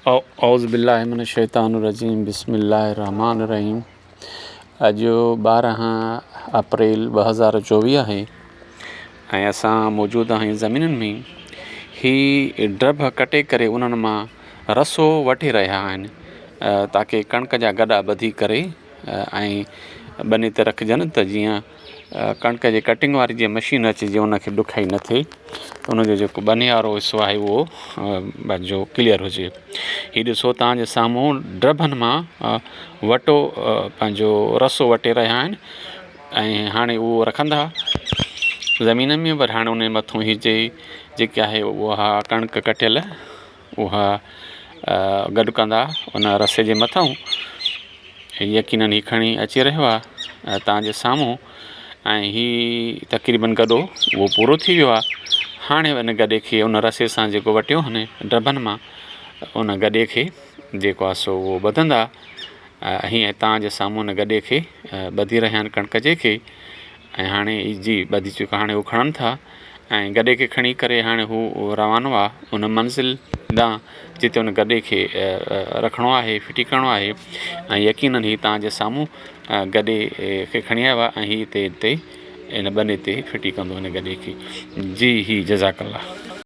औज़ुबिल्लाहिमिनश्शैतानिर्रजीम बिस्मिल्लाहिर्रहमानिर्रहीम। अॼु 12 अप्रैल 2024 आहे ऐं असां मौजूदु आहियूं ज़मीनुनि में। ही ड्रब कटे करे उन्हनि मां रसो वठी रहिया आहिनि ताकी कणिक जा गॾा ॿधी करे ऐं बने ते रखिजनि त जीअं कणिक जे कटिंग वारी जीअं मशीन अचे जीअं उनखे ॾुखाई न थिए, उनजो जेको बने वारो हिसो आहे उहो पंहिंजो क्लियर हुजे। हीअ ॾिसो तव्हांजे साम्हूं ड्रबनि मां वटो पंहिंजो रसो वटे रहिया आहिनि ऐं हाणे उहो रखंदा ज़मीन में, पर हाणे उन मथां ही जेके आहे उहा कणिक कटियल उहा गॾु कंदा उन रसे जे मथां। यकीनन ही खणी अची रहियो आहे तव्हांजे साम्हूं ऐं ही तक़रीबन गॾो उहो पूरो थी वियो आहे। हाणे उन गॾे खे उन रसे सां जेको वटियो हुन ड्रबनि मां उन गॾे खे जेको आहे सो उहो ॿधंदा। हीअं तव्हांजे साम्हूं उन गॾे खे ॿधी रहिया आहिनि कणिक जे खे ऐं हाणे जी ॿधी चुका, हाणे हू खणनि था ऐं गॾे खे खणी करे हाणे हू रवानो आहे उन मंज़िल ॾांहुं जिते उन गॾे खे रखिणो आहे, फिटी करिणो आहे। ऐं यकीनन ही तव्हांजे साम्हूं गॾे खे खणी आयो आहे ऐं ही हिते इन बने ते फिटी कंदो हिन गॾे खे। जी ही जज़ाकल्ला।